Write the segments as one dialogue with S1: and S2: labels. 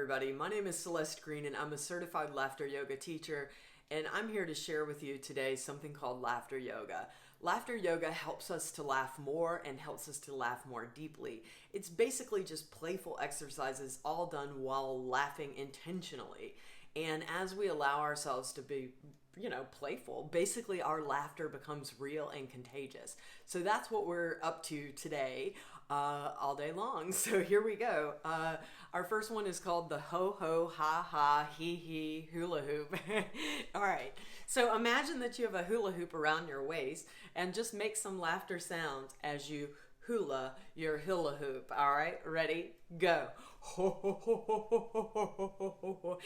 S1: everybody. My name is Celeste Greene, and I'm a certified laughter yoga teacher, and I'm here to share with you today something called laughter yoga. Laughter yoga helps us to laugh more and helps us to laugh more deeply. It's basically just playful exercises all done while laughing intentionally. And as we allow ourselves to be playful, basically our laughter becomes real and contagious. So that's what we're up to today, all day long. So here we go. Our first one is called the ho ho ha ha he he hula hoop. All right. So imagine that you have a hula hoop around your waist and just make some laughter sounds as you hula your hula hoop. All right, ready? Go. Ho ho ho ho ho ho ho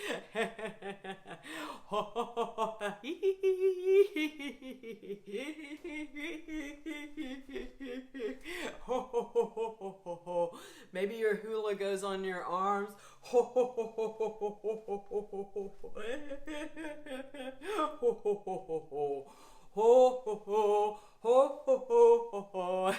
S1: ho ho ho ho. Maybe your hula goes on your arms. Ho ho ho ho ho ho ho ho ho ho ho ho ho ho.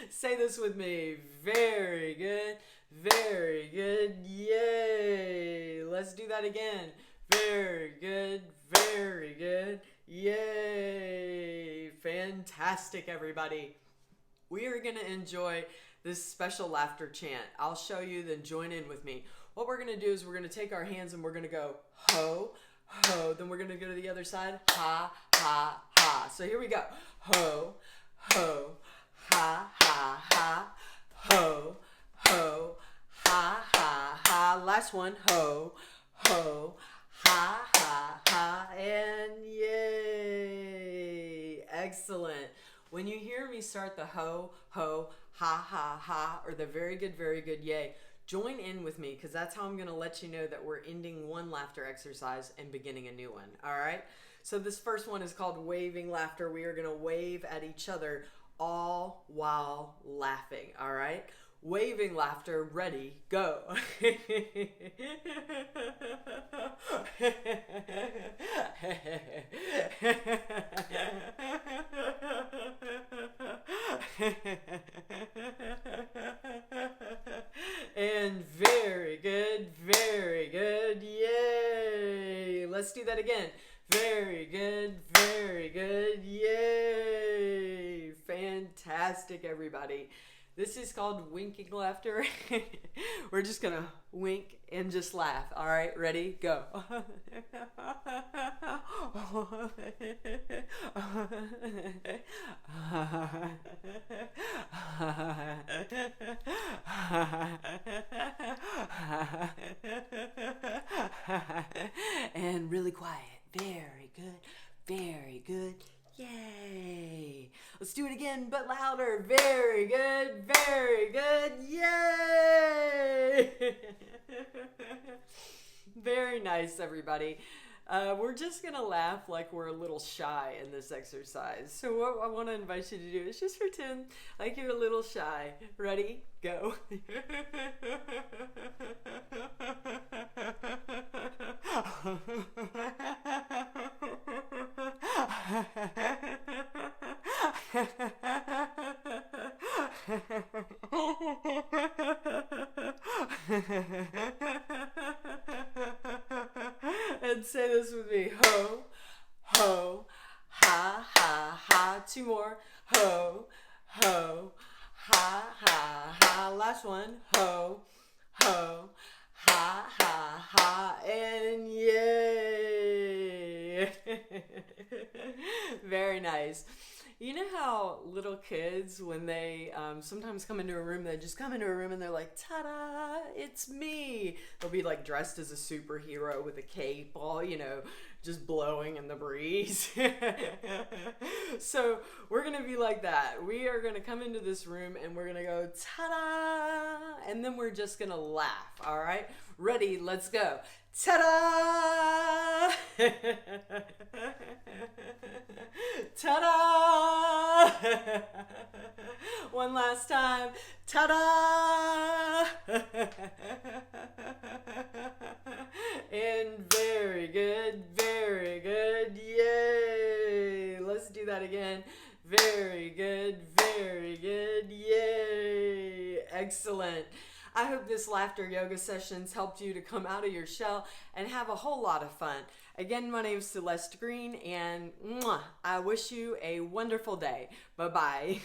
S1: Say this with me. Very good. Very good. Yay. Let's do that again. Very good. Very good. Yay. Fantastic, everybody. We are going to enjoy this special laughter chant. I'll show you, then join in with me. What we're going to do is we're going to take our hands and we're going to go ho, ho. Then we're going to go to the other side. Ha, ha, ha. So here we go. Ho, ho, ha, ha, ha. Ho, ho, ha, ha, ha. Last one. Ho, ho, ha, ha, ha. And yay. Excellent. When you hear me start the ho, ho, ha, ha, ha, or the very good, yay, join in with me because that's how I'm going to let you know that we're ending one laughter exercise and beginning a new one. All right? So this first one is called waving laughter. We are going to wave at each other all while laughing. All right? Waving laughter, ready, go. And very good, yay. Let's do that again. Very good, yay. Fantastic, everybody. This is called winking laughter. We're just going to wink and just laugh. All right, ready? Go. And really quiet. Very good. Yay! Let's do it again, but louder. Very good, yay! Very nice, everybody. We're just going to laugh like we're a little shy in this exercise. So what I want to invite you to do is just pretend like you're a little shy. Ready? Go. And say this with me. Ho, ho, ha, ha, ha. Two more. Ho, ho, ha, ha, ha. Last one. Ho, ho, ha, ha, ha. And yay. Very nice. You know how little kids, when they sometimes come into a room, they just come into a room and they're like, ta-da, it's me. They'll be like dressed as a superhero with a cape, all, just blowing in the breeze. So we're going to be like that. We are going to come into this room and we're going to go, ta-da, and then we're just going to laugh, all right? Ready, let's go. Ta-da! Ta-da! One last time. Ta-da! And very good, yay! Let's do that again. Very good, yay! Excellent. I hope this laughter yoga sessions helped you to come out of your shell and have a whole lot of fun. Again, my name is Celeste Greene, and I wish you a wonderful day. Bye-bye.